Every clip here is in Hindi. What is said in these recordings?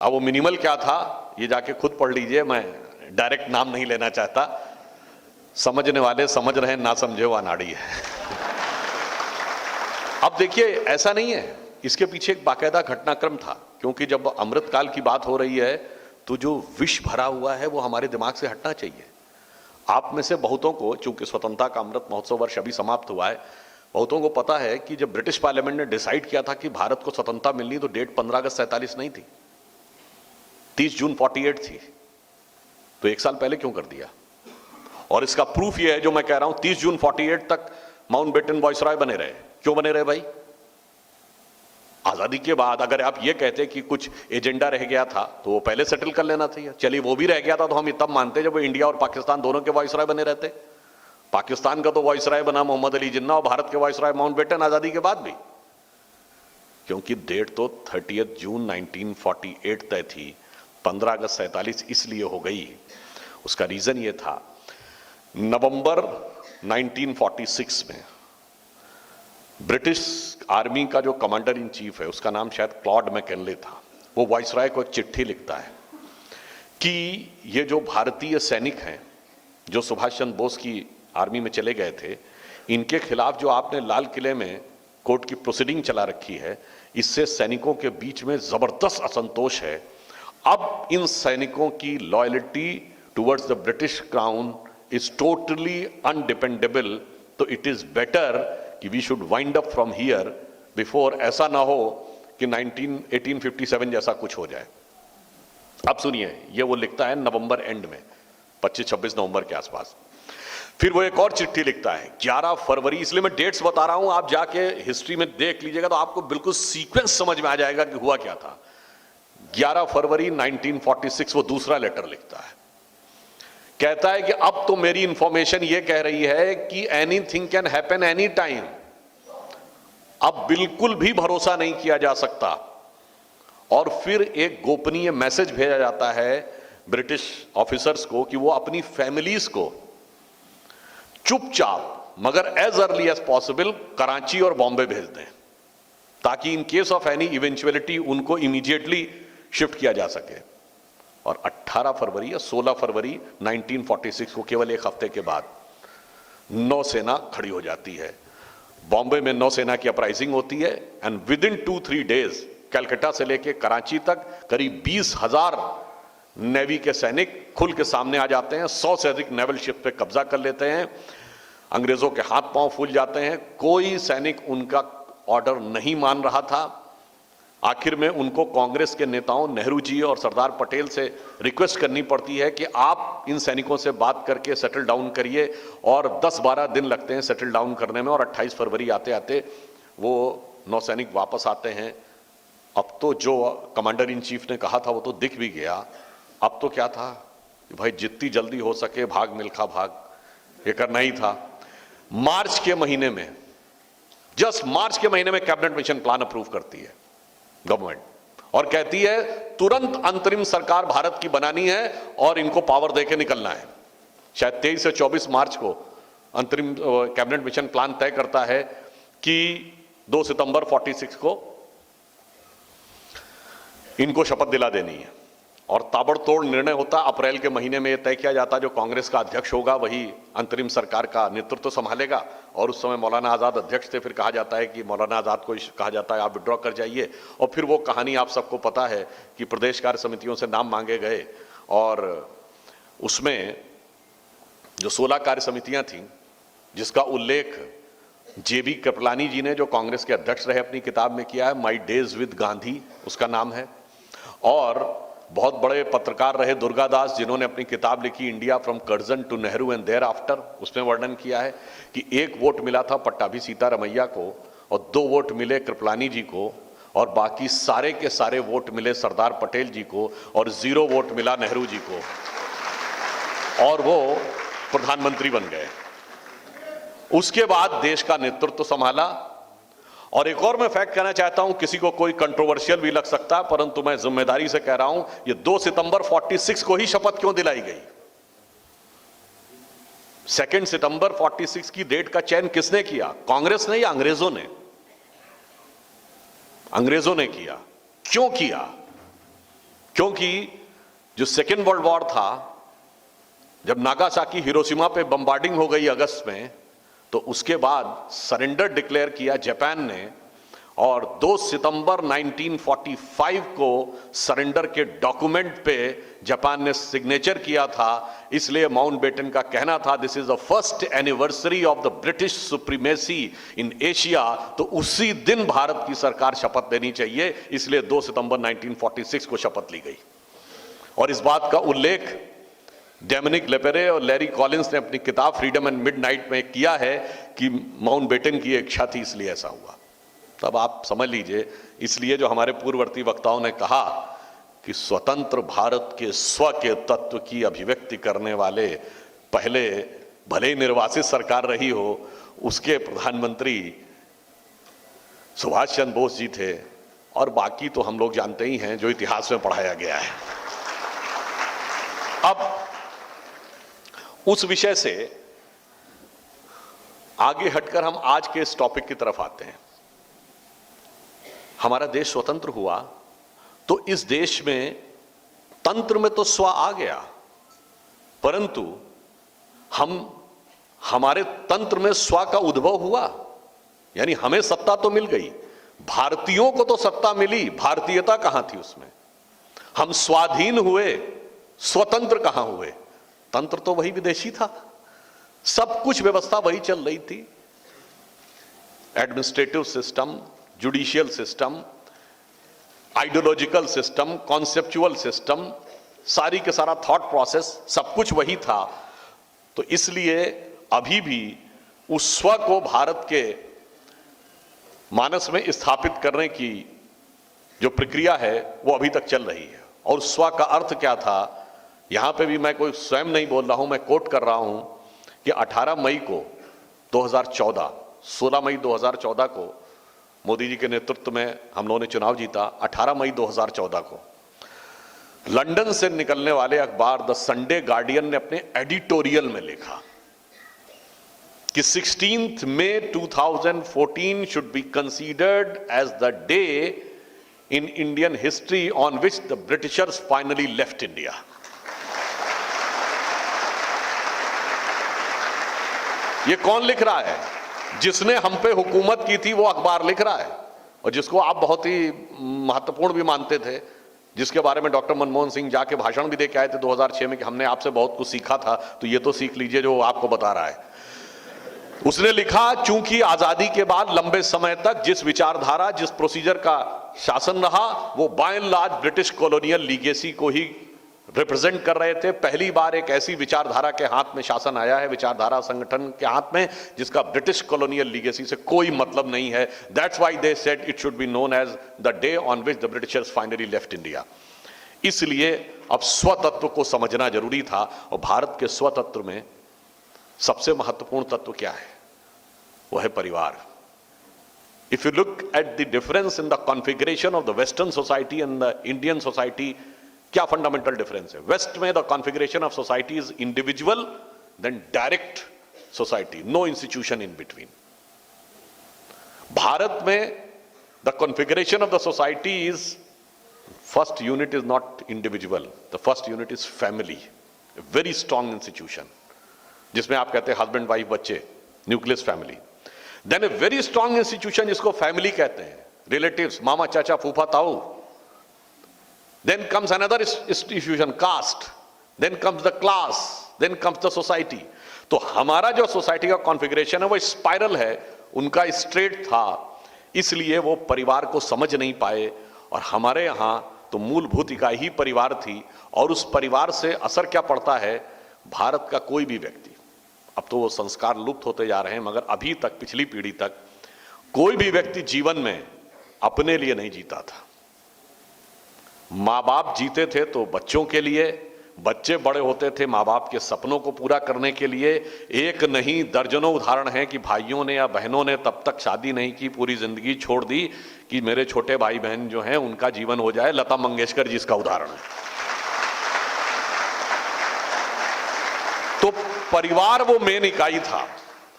अब वो मिनिमल क्या था ये जाके खुद पढ़ लीजिए, मैं डायरेक्ट नाम नहीं लेना चाहता। समझने वाले समझ रहे हैं, ना समझे वो अनाड़ी है। अब देखिए ऐसा नहीं है, इसके पीछे एक बाकायदा घटनाक्रम था, क्योंकि जब अमृतकाल की बात हो रही है तो जो विष भरा हुआ है वो हमारे दिमाग से हटना चाहिए। आप में से बहुतों को, चूंकि स्वतंत्रता का अमृत महोत्सव वर्ष अभी समाप्त हुआ है, बहुतों को पता है कि जब ब्रिटिश पार्लियामेंट ने डिसाइड किया था कि भारत को स्वतंत्रता मिलनी, तो डेट 15 अगस्त 47 नहीं थी, 30 जून 48 थी। तो एक साल पहले क्यों कर दिया? और इसका प्रूफ ये है जो मैं कह रहा हूं, 30 जून 48 तक माउंटबेटन वायसराय बने रहे। क्यों बने रहे भाई? आजादी के बाद अगर आप ये कहते कि कुछ एजेंडा रह गया था तो वो पहले सेटल कर लेना चाहिए। चलिए वो भी रह गया था तो हम तब मानते जब वो इंडिया और पाकिस्तान दोनों के वायसराय बने रहते। पाकिस्तान का तो वायसराय बना मोहम्मद अली जिन्ना और भारत के वायसराय माउंटबेटन आजादी के बाद भी, क्योंकि डेट तो 30 जून 1948 तय थी, 15 अगस्त 47 इसलिए हो गई। उसका रीजन ये था, नवंबर 1946 में ब्रिटिश आर्मी का जो कमांडर इन चीफ है, उसका नाम शायद क्लॉड मैककिनले था, वो वायसराय को एक चिट्ठी लिखता है कि ये जो भारतीय सैनिक हैं जो सुभाष चंद्र बोस की आर्मी में चले गए थे, इनके खिलाफ जो आपने लाल किले में कोर्ट की प्रोसीडिंग चला रखी है, इससे सैनिकों के बीच में जबरदस्त असंतोष है। अब इन सैनिकों की loyalty towards the British crown is totally undependable, तो इट इज बेटर कि we should wind up from here before ऐसा ना हो कि 1857 जैसा कुछ हो जाए। अब सुनिए, ये वो लिखता है नवंबर एंड में, 25-26 नवंबर के आसपास। फिर वो एक और चिट्ठी लिखता है 11 फरवरी, इसलिए मैं डेट्स बता रहा हूं, आप जाके हिस्ट्री में देख लीजिएगा तो आपको बिल्कुल सीक्वेंस समझ में आ जाएगा कि हुआ क्या था। 11 फरवरी 1946 वो दूसरा लेटर लिखता है, कहता है कि अब तो मेरी इंफॉर्मेशन ये कह रही है कि anything can happen any time, अब बिल्कुल भी भरोसा नहीं किया जा सकता। और फिर एक गोपनीय मैसेज भेजा जाता है ब्रिटिश ऑफिसर्स को कि वो अपनी फैमिलीज को चुपचाप मगर as early as possible Karachi और बॉम्बे भेज दें, ताकि in case of any eventuality उनको इमीडिएटली शिफ्ट किया जा सके। और 18 फरवरी या 16 फरवरी 1946 को, केवल एक हफ्ते के बाद, नौसेना खड़ी हो जाती है। बॉम्बे में नौसेना की अपराइजिंग होती है and with in 2-3 days Calcutta से लेके कराची तक करीब 20,000 नेवी के सैनिक खुल के सामने आ जाते हैं। 100 से अधिक नेवल शिप पे कब्जा कर लेते हैं। अंग्रेजों के हाथ पांव फूल जाते हैं, कोई सैनिक उनका ऑर्डर नहीं मान रहा था। आखिर में उनको कांग्रेस के नेताओं नेहरू जी और सरदार पटेल से रिक्वेस्ट करनी पड़ती है कि आप इन सैनिकों से बात करके सेटल डाउन करिए, और 10-12 दिन लगते हैं सेटल डाउन करने में, और 28 फरवरी आते आते वो नौसैनिक वापस आते हैं। अब तो जो कमांडर इन चीफ ने कहा था वो तो दिख भी गया। अब तो क्या था कि भाई जितनी जल्दी हो सके भाग मिल्खा भाग, ये करना ही था। मार्च के महीने में, जस्ट मार्च के महीने में कैबिनेट मिशन प्लान अप्रूव करती है गवर्नमेंट, और कहती है तुरंत अंतरिम सरकार भारत की बनानी है और इनको पावर देके निकलना है। शायद 23 से 24 मार्च को अंतरिम कैबिनेट मिशन प्लान तय करता है कि 2 सितंबर 46 को इनको शपथ दिला देनी है, और ताबड़तोड़ निर्णय होता। अप्रैल के महीने में यह तय किया जाता जो कांग्रेस का अध्यक्ष होगा वही अंतरिम सरकार का नेतृत्व संभालेगा, और उस समय मौलाना आज़ाद अध्यक्ष थे। फिर कहा जाता है कि मौलाना आज़ाद को कहा जाता है आप विड्रॉ कर जाइए, और फिर वो कहानी आप सबको पता है कि प्रदेश कार्य समितियों से नाम मांगे गए, और उसमें जो 16 कार्य समितियां थीं जिसका उल्लेख JB कृपलानी जी ने, जो कांग्रेस के अध्यक्ष रहे, अपनी किताब में किया है, माई डेज विद गांधी उसका नाम है। और बहुत बड़े पत्रकार रहे दुर्गादास, जिन्होंने अपनी किताब लिखी India from Curzon to Nehru and thereafter, उसमें वर्णन किया है कि 1 वोट मिला था पट्टाभी सीतारमैया को, और 2 वोट मिले कृपलानी जी को, और बाकी सारे के सारे वोट मिले सरदार पटेल जी को, और 0 वोट मिला नेहरू जी को, और वो प्रधानमंत्री बन गए। उसके बाद देश का नेतृत्व संभाला। और एक और मैं फैक्ट कहना चाहता हूं, किसी को कोई कंट्रोवर्शियल भी लग सकता है, परंतु मैं जिम्मेदारी से कह रहा हूं, ये 2 सितंबर 46 को ही शपथ क्यों दिलाई गई? 2 सितंबर 46 की डेट का चयन किसने किया? कांग्रेस ने या अंग्रेजों ने? अंग्रेजों ने किया। क्यों किया? क्योंकि जो सेकेंड वर्ल्ड वॉर था, जब नागासाकी हिरोशिमा पे बम्बार्डिंग हो गई अगस्त में, तो उसके बाद सरेंडर डिक्लेयर किया जापान ने, और 2 सितंबर 1945 को सरेंडर के डॉक्यूमेंट पे जापान ने सिग्नेचर किया था। इसलिए माउंटबेटन का कहना था this is the first anniversary of the British supremacy in Asia. तो उसी दिन भारत की सरकार शपथ लेनी चाहिए, इसलिए 2 सितंबर 1946 को शपथ ली गई। और इस बात का उल्लेख डोमिनिक लेपेरे और लैरी कॉलिंस ने अपनी किताब फ्रीडम एंड मिडनाइट में किया है कि माउंटबेटन की इच्छा थी इसलिए ऐसा हुआ। तब आप समझ लीजिए, इसलिए जो हमारे पूर्ववर्ती वक्ताओं ने कहा कि स्वतंत्र भारत के स्व के तत्व की अभिव्यक्ति करने वाले पहले भले ही निर्वासित सरकार रही हो, उसके प्रधानमंत्री सुभाष चंद्र बोस जी थे, और बाकी तो हम लोग जानते ही हैं जो इतिहास में पढ़ाया गया है। अब उस विषय से आगे हटकर हम आज के इस टॉपिक की तरफ आते हैं। हमारा देश स्वतंत्र हुआ तो इस देश में तंत्र में तो स्व आ गया, परंतु हमारे तंत्र में स्व का उद्भव हुआ, यानी हमें सत्ता तो मिल गई, भारतीयों को तो सत्ता मिली, भारतीयता कहां थी उसमें? हम स्वाधीन हुए, स्वतंत्र कहां हुए? तंत्र तो वही विदेशी था, सब कुछ व्यवस्था वही चल रही थी। Administrative system, judicial system, ideological system, conceptual system, सारी के सारा थॉट प्रोसेस, सब कुछ वही था। तो इसलिए अभी भी उस स्व को भारत के मानस में स्थापित करने की जो प्रक्रिया है वो अभी तक चल रही है। और स्व का अर्थ क्या था, यहां पे भी मैं कोई स्वयं नहीं बोल रहा हूं, मैं कोट कर रहा हूं कि 18 मई को 2014, 16 मई 2014 को मोदी जी के नेतृत्व में हम लोगों ने चुनाव जीता। 18 मई 2014 को लंदन से निकलने वाले अखबार द संडे गार्डियन ने अपने एडिटोरियल में लिखा कि 16 मई 2014 should be considered as the day in Indian history on which the Britishers finally left India. ये कौन लिख रहा है? जिसने हम पे हुकूमत की थी वो अखबार लिख रहा है, और जिसको आप बहुत ही महत्वपूर्ण भी मानते थे, जिसके बारे में डॉक्टर मनमोहन सिंह जाके भाषण भी दे के आए थे 2006 में कि हमने आपसे बहुत कुछ सीखा था, तो ये तो सीख लीजिए जो आपको बता रहा है। उसने लिखा, चूंकि आजादी के बाद लंबे समय तक जिस विचारधारा, जिस प्रोसीजर का शासन रहा, वो by and large British colonial legacy को ही रिप्रेजेंट कर रहे थे। पहली बार एक ऐसी विचारधारा के हाथ में शासन आया है, विचारधारा संगठन के हाथ में, जिसका ब्रिटिश कॉलोनियल लीगेसी से कोई मतलब नहीं है। That's why they said it should be known as the day on which the Britishers finally left India. इसलिए अब स्वतत्व को समझना जरूरी था, और भारत के स्वतंत्र में सबसे महत्वपूर्ण तत्व क्या है? वह है परिवार। If you look at the difference in the configuration of the western society and the Indian society, क्या फंडामेंटल डिफरेंस है? वेस्ट में the configuration of society is individual, then direct society, no institution in between. Bharat में the configuration of the society is, first unit is not individual, the first unit is family, very strong institution, जिसमें आप कहते हैं हस्बैंड वाइफ बच्चे, nucleus family. Then a very strong institution जिसको फैमिली कहते हैं, रिलेटिव्स, मामा चाचा फूफा ताऊ। Then comes another institution, caste. Then comes the class. Then comes the society. तो हमारा जो सोसाइटी का कॉन्फ़िगरेशन है वो स्पाइरल है, उनका स्ट्रेट था, इसलिए वो परिवार को समझ नहीं पाए। और हमारे यहाँ तो मूलभूत इकाई ही परिवार थी, और उस परिवार से असर क्या पड़ता है? भारत का कोई भी व्यक्ति, अब तो वो संस्कार लुप्त होते जा रहे हैं, मगर अभी तक, पिछली पीढ़ी तक, कोई भी व्यक्ति जीवन में अपने लिए नहीं जीता था। माँ बाप जीते थे तो बच्चों के लिए, बच्चे बड़े होते थे माँ बाप के सपनों को पूरा करने के लिए। एक नहीं दर्जनों उदाहरण हैं कि भाइयों ने या बहनों ने तब तक शादी नहीं की, पूरी जिंदगी छोड़ दी कि मेरे छोटे भाई बहन जो हैं उनका जीवन हो जाए। लता मंगेशकर जी इसका उदाहरण है। तो परिवार वो मेन इकाई था,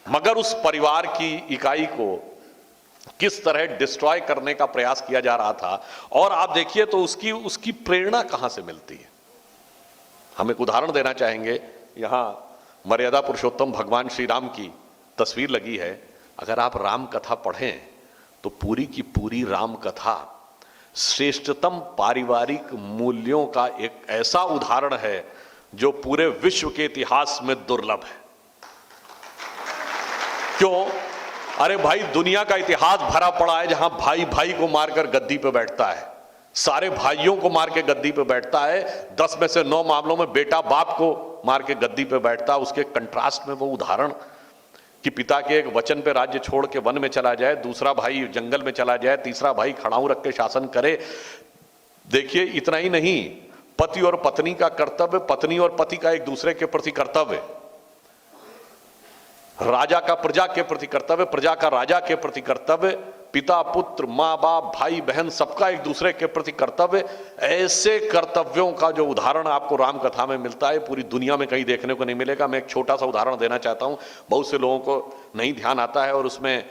मगर उस परिवार की इकाई को किस तरह डिस्ट्रॉय करने का प्रयास किया जा रहा था। और आप देखिए तो उसकी प्रेरणा कहां से मिलती है। हम एक उदाहरण देना चाहेंगे, यहां मर्यादा पुरुषोत्तम भगवान श्री राम की तस्वीर लगी है। अगर आप राम कथा पढ़ें तो पूरी की पूरी राम कथा श्रेष्ठतम पारिवारिक मूल्यों का एक ऐसा उदाहरण है जो पूरे विश्व के इतिहास में दुर्लभ है। क्यों? अरे भाई, दुनिया का इतिहास भरा पड़ा है जहां भाई भाई को मारकर गद्दी पे बैठता है, सारे भाइयों को मार के गद्दी पे बैठता है। 10 में से 9 मामलों में बेटा बाप को मार के गद्दी पे बैठता है। उसके कंट्रास्ट में वो उदाहरण कि पिता के एक वचन पे राज्य छोड़ के वन में चला जाए, दूसरा भाई जंगल में चला जाए, तीसरा भाई खड़ाऊ रख के शासन करे। देखिए, इतना ही नहीं, पति और पत्नी का कर्तव्य, पत्नी और पति का एक दूसरे के प्रति कर्तव्य, राजा का प्रजा के प्रति कर्तव्य, प्रजा का राजा के प्रति कर्तव्य, पिता पुत्र मां बाप भाई बहन सबका एक दूसरे के प्रति कर्तव्य। ऐसे कर्तव्यों का जो उदाहरण आपको राम कथा में मिलता है, पूरी दुनिया में कहीं देखने को नहीं मिलेगा। मैं एक छोटा सा उदाहरण देना चाहता हूं, बहुत से लोगों को नहीं ध्यान आता है और उसमें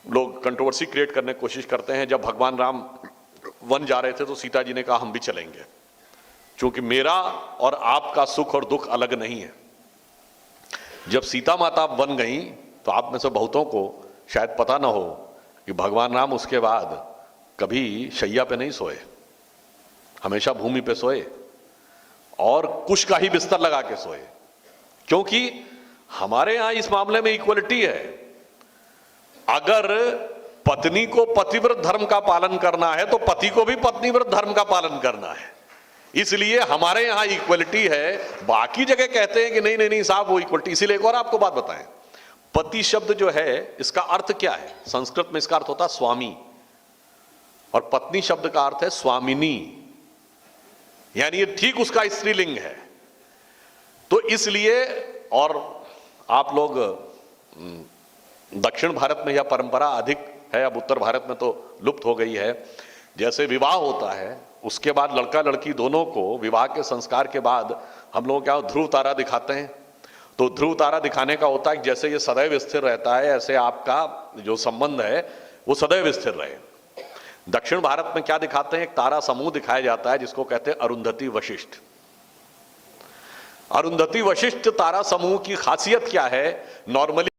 लोग कंट्रोवर्सी क्रिएट करने की कोशिश करते हैं। जब भगवान राम वन जा रहे थे तो सीता जी ने कहा हम भी चलेंगे, क्योंकि मेरा और आपका सुख और दुख अलग नहीं है। जब सीता माता बन गई तो आप में से बहुतों को शायद पता ना हो कि भगवान राम उसके बाद कभी शैया पे नहीं सोए, हमेशा भूमि पे सोए और कुश का ही बिस्तर लगा के सोए। क्योंकि हमारे यहां इस मामले में इक्वलिटी है। अगर पत्नी को पतिव्रत धर्म का पालन करना है तो पति को भी पत्नीव्रत धर्म का पालन करना है। इसलिए हमारे यहां इक्वलिटी है। बाकी जगह कहते हैं कि नहीं नहीं नहीं साहब वो इक्वलिटी। इसीलिए एक और आपको बात बताएं, पति शब्द जो है इसका अर्थ क्या है? संस्कृत में इसका अर्थ होता है स्वामी, और पत्नी शब्द का अर्थ है स्वामिनी, यानी ये ठीक उसका स्त्रीलिंग है। तो इसलिए, और आप लोग दक्षिण भारत में यह परंपरा अधिक है, अब उत्तर भारत में तो लुप्त हो गई है। जैसे विवाह होता है उसके बाद लड़का लड़की दोनों को विवाह के संस्कार के बाद हम लोग क्या ध्रुव तारा दिखाते हैं। तो ध्रुव तारा दिखाने का होता है कि जैसे ये सदैव स्थिर रहता है ऐसे आपका जो संबंध है वो सदैव स्थिर रहे। दक्षिण भारत में क्या दिखाते हैं? एक तारा समूह दिखाया जाता है जिसको कहते हैं अरुंधति वशिष्ठ। अरुंधति वशिष्ठ तारा समूह की खासियत क्या है? नॉर्मली